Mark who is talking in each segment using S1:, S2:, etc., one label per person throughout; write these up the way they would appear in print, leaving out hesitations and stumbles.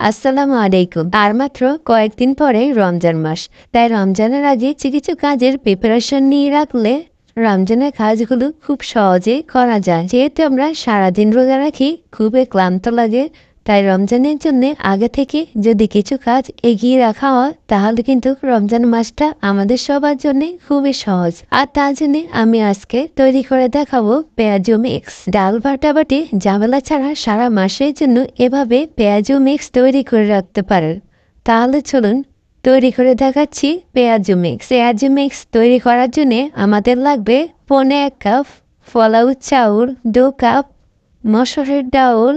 S1: আসসালামু আলাইকুম। আর মাত্র কয়েকদিন পরে রমজান মাস। তাই রমজানের আগে কিছু কাজের প্রিপারেশন নিয়ে রাখলে রমজানের কাজগুলো খুব সহজেই করা যায়। যেহেতু আমরা সারাদিন রোজা রাখি, খুবই ক্লান্ত লাগে। তাই রমজানের জন্য আগে থেকে যদি কিছু কাজ এগিয়ে রাখা হয় তাহলে কিন্তু রমজান মাসটা আমাদের সবার জন্য খুবই সহজ। আর তার জন্য আমি আজকে তৈরি করে দেখাবো পেঁয়াজু মিক্স। ডাল বাটাবাটি ঝামেলা ছাড়া সারা মাসের জন্য এভাবে পেঁয়াজু মিক্স তৈরি করে রাখতে পারেন। তাহলে চলুন তৈরি করে দেখাচ্ছি পেঁয়াজু মিক্স। পেঁয়াজু মিক্স তৈরি করার জন্য আমাদের লাগবে 1.5 কাপ ফলাউ চাউল, 2 কাপ মসুরের ডাউল।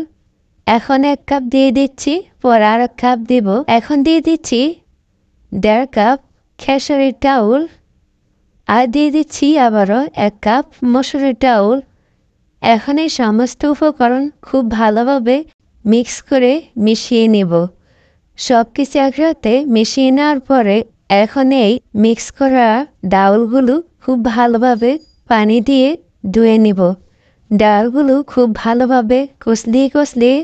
S1: এখন 1 কাপ দিয়ে দিচ্ছি, পর আর 1 কাপ দিব। এখন দিয়ে দিচ্ছি 1.5 কাপ খেসারির ডাউল, আর দিয়ে দিচ্ছি আবারও 1 কাপ মসুরের ডাউল। এখন এই সমস্ত উপকরণ খুব ভালোভাবে মিক্স করে মিশিয়ে নেব। সব কিছু একসাথে মিশিয়ে নেওয়ার পরে এখন এই মিক্স করা ডাউলগুলো খুব ভালোভাবে পানি দিয়ে ধুয়ে নেব। ডালগুলো খুব ভালোভাবে কষলিয়ে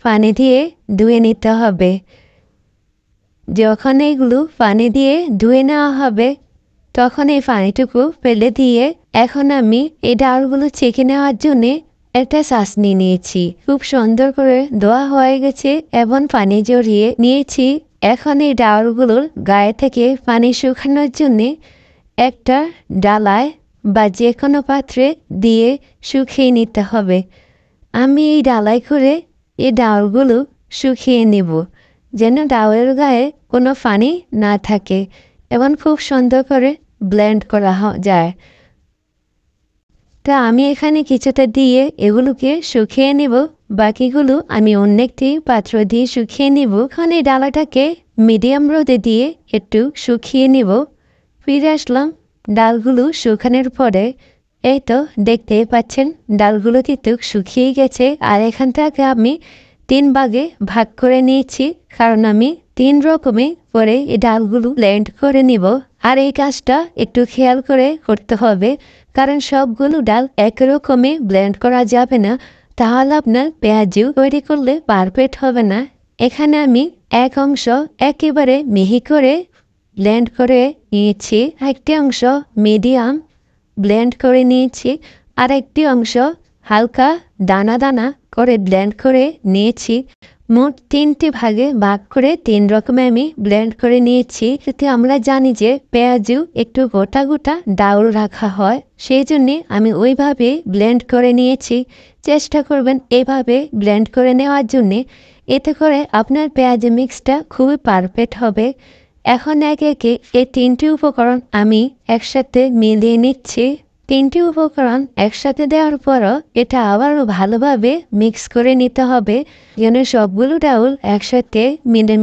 S1: পানি দিয়ে ধুয়ে নিতে হবে। যখন এইগুলো পানি দিয়ে ধুয়ে নেওয়া হবে তখন এই পানিটুকু ফেলে দিয়ে এখন আমি এই ডালগুলো ছেঁকে নেওয়ার জন্যে একটা চাশনি নিয়েছি। খুব সুন্দর করে ধোয়া হয়ে গেছে এবং পানি জড়িয়ে নিয়েছি। এখন এই ডালগুলোর গায়ে থেকে পানি শুকানোর জন্যে একটা ডালায় বা যে কোনো পাত্রে দিয়ে শুকিয়ে নিতে হবে। আমি এই ডালায় করে এই ডালগুলো শুকিয়ে নেব, যেন ডালের গায়ে কোনো পানি না থাকে এবং খুব সুন্দর করে ব্লেন্ড করা যায়। তা আমি এখানে কিছুটা দিয়ে এগুলোকে শুকিয়ে নেব, বাকিগুলো আমি অন্য একটি পাত্র দিয়ে শুকিয়ে নেব। এখন এই ডালাটাকে মিডিয়াম রোদে দিয়ে একটু শুকিয়ে নেব। ফিরে আসলাম ডালগুলো শুকানোর পরে। এই তো দেখতে পাচ্ছেন ডালগুলো কিন্তু শুকিয়ে গেছে। আর এখান থেকে আমি 3 ভাগে ভাগ করে নিয়েছি, কারণ আমি 3 রকমে করে এই ডালগুলো ব্লেন্ড করে নিব। আর এই কাজটা একটু খেয়াল করে করতে হবে, কারণ সবগুলো ডাল একরকমে ব্লেন্ড করা যাবে না, তাহলে আপনার পেঁয়াজু তৈরি করলে পারফেক্ট হবে না। এখানে আমি এক অংশ একেবারে মিহি করে ব্লেন্ড করে নিয়েছি, একটি অংশ মিডিয়াম ব্লেন্ড করে নিয়েছি, আর একটি অংশ হালকা দানা দানা করে ব্লেন্ড করে নিয়েছি। মোট 3টি ভাগে ভাগ করে 3 রকমে আমি ব্লেন্ড করে নিয়েছি। কিন্তু আমরা জানি যে পেঁয়াজু একটু গোটা গোটা ডাউল রাখা হয়, সেই জন্যে আমি ওইভাবে ব্লেন্ড করে নিয়েছি। চেষ্টা করবেন এভাবে ব্লেন্ড করে নেওয়ার জন্যে, এতে করে আপনার পেঁয়াজু মিক্সটা খুবই পারফেক্ট হবে। এখন একে একে এই 3টি উপকরণ আমি একসাথে মিলিয়ে নিচ্ছি। 3টি উপকরণ একসাথে দেওয়ার পরও এটা আবারও ভালোভাবে মিক্স করে নিতে হবে, যেন সবগুলো ডাউল একসাথে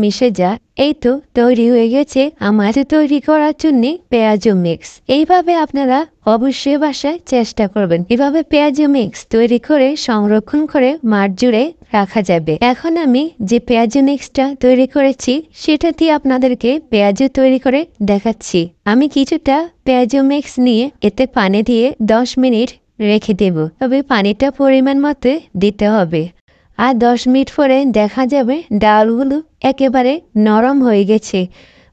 S1: মিশে যায়। এই তো তৈরি হয়ে গেছে আমার তৈরি করার জন্য পেঁয়াজু মিক্স। এইভাবে আপনারা অবশ্যই বাসায় চেষ্টা করবেন। এভাবে পেঁয়াজু মিক্স তৈরি করে সংরক্ষণ করে মাস জুড়ে রাখা যাবে। এখন আমি যে পেঁয়াজু মিক্সটা তৈরি করেছি সেটা দিয়ে আপনাদেরকে পেঁয়াজু তৈরি করে দেখাচ্ছি। আমি কিছুটা পেঁয়াজু মিক্স নিয়ে এতে পানি দিয়ে 10 মিনিট রেখে দেব, তবে পানিটা পরিমাণ মতো দিতে হবে। আর 10 মিনিট পরে দেখা যাবে ডালগুলো একেবারে নরম হয়ে গেছে।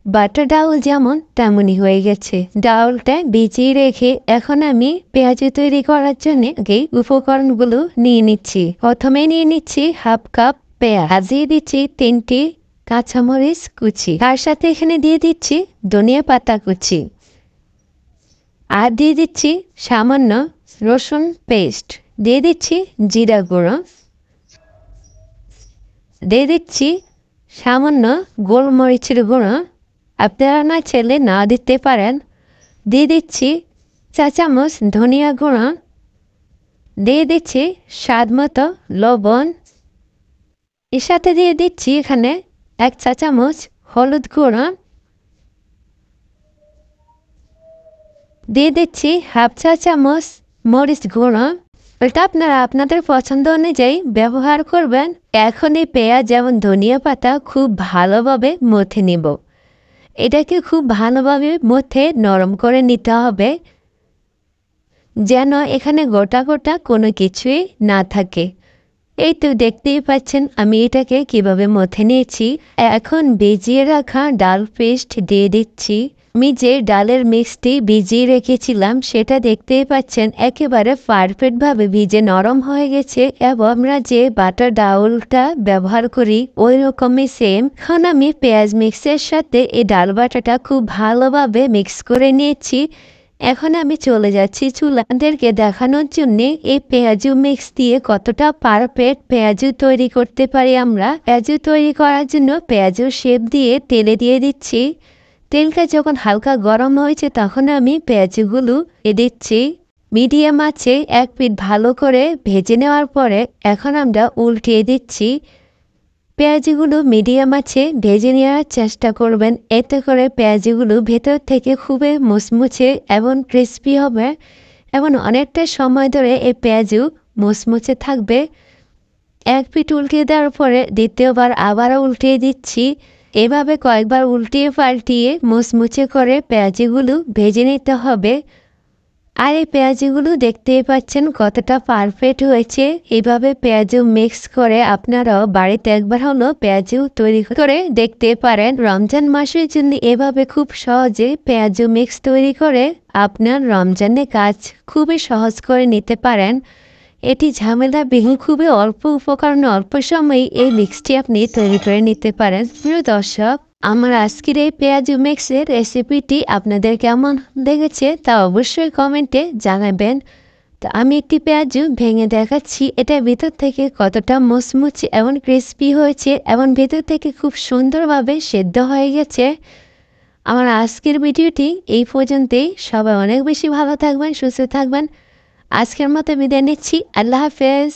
S1: বাটা ডাউল যেমন তেমনই হয়ে গেছে। ডাউলটা ভিজিয়ে রেখে এখন আমি পেঁয়াজু তৈরি করার জন্য এই উপকরণগুলো নিয়ে নিচ্ছি। প্রথমে নিয়ে নিচ্ছি 1/2 কাপ পেঁয়াজ, ভাজিয়ে দিচ্ছি 3টি কাঁচামরিচ কুচি, তার সাথে এখানে দিয়ে দিচ্ছি ধনিয়া পাতা কুচি, আর দিয়ে দিচ্ছি সামান্য রসুন পেস্ট, দিয়ে দিচ্ছি জিরা গুঁড়ো, দিয়ে দিচ্ছি সামান্য গোলমরিচের গুঁড়ো, আপনারা না চাইলে না দিতে পারেন। দিয়ে দিচ্ছি 4 চামচ ধনিয়া গুঁড়ো, দিয়ে দিচ্ছি স্বাদ মতো লবণ, এর সাথে দিয়ে দিচ্ছি এখানে 1 চা চামচ হলুদ গুঁড়ো, দিয়ে দিচ্ছি 1/2 চা চামচ মরিচ গুঁড়ো। এটা আপনারা আপনাদের পছন্দ অনুযায়ী ব্যবহার করবেন। এখন এই পেঁয়াজ যেমন ধনিয়া পাতা খুব ভালোভাবে মথে নিব। এটাকে খুব ভালোভাবে মথে নরম করে নিতে হবে, যেন এখানে গোটা গোটা কোনো কিছুই না থাকে। এই তো দেখতেই পাচ্ছেন আমি এটাকে কিভাবে মথে নিয়েছি। এখন ভিজিয়ে রাখা ডাল পেস্ট দিয়ে দিচ্ছি। আমি যে ডালের মিক্সটি ভিজিয়ে রেখেছিলাম সেটা দেখতেই পাচ্ছেন একেবারে পারফেক্টভাবে ভিজে নরম হয়ে গেছে, এবং আমরা যে বাটার ডাউলটা ব্যবহার করি ওই রকমই সেম। এখন আমি পেঁয়াজ মিক্সের সাথে এই ডাল বাটাটা খুব ভালোভাবে মিক্স করে নিয়েছি। এখন আমি চলে যাচ্ছি চুলাদেরকে দেখানোর জন্যে এই পেঁয়াজু মিক্স দিয়ে কতটা পারফেক্ট পেঁয়াজু তৈরি করতে পারি আমরা। পেঁয়াজু তৈরি করার জন্য পেঁয়াজুর শেপ দিয়ে তেলে দিয়ে দিচ্ছি। তেলটা যখন হালকা গরম হয়েছে তখন আমি পেঁয়াজগুলো দিচ্ছি। মিডিয়াম আঁচে এক পিঠ ভালো করে ভেজে নেওয়ার পরে এখন আমরা উল্টিয়ে দিচ্ছি। পেঁয়াজগুলো মিডিয়াম আঁচে ভেজে নেওয়ার চেষ্টা করবেন, এতে করে পেঁয়াজগুলো ভেতর থেকে খুবই মুচমুচে এবং ক্রিস্পি হবে, এবং অনেকটা সময় ধরে এই পেঁয়াজু মুচমুচে থাকবে। এক পিঠ উল্টিয়ে দেওয়ার পরে দ্বিতীয়বার আবারও উল্টিয়ে দিচ্ছি। এভাবে কয়েকবার উল্টিয়ে পাল্টিয়ে মুচমুচে করে পেঁয়াজগুলো ভেজে নিতে হবে। আর এই পেঁয়াজগুলো দেখতেই পাচ্ছেন কতটা পারফেক্ট হয়েছে। এইভাবে পেঁয়াজু মিক্স করে আপনারাও বাড়িতে একবার হলো পেঁয়াজু তৈরি করে দেখতে পারেন। রমজান মাসের জন্য এভাবে খুব সহজে পেঁয়াজু মিক্স তৈরি করে আপনার রমজানের কাজ খুবই সহজ করে নিতে পারেন। এটি ঝামেলা বিহীন, খুবই অল্প উপকরণে অল্প সময়ে এই মিক্সটি আপনি তৈরি করে নিতে পারেন। প্রিয় দর্শক, আমার আজকের এই পেঁয়াজু মিক্সের রেসিপিটি আপনাদের কেমন লেগেছে তা অবশ্যই কমেন্টে জানাবেন। তো আমি একটি পেঁয়াজু ভেঙে দেখাচ্ছি, এটা ভিতর থেকে কতটা মুচমুচে এবং ক্রিস্পি হয়েছে এবং ভিতর থেকে খুব সুন্দরভাবে সেদ্ধ হয়ে গেছে। আমার আজকের ভিডিওটি এই পর্যন্তই। সবাই অনেক বেশি ভালো থাকবেন, সুস্থ থাকবেন। আজকের মতো বিদায় নিচ্ছি। আল্লাহ হাফেজ।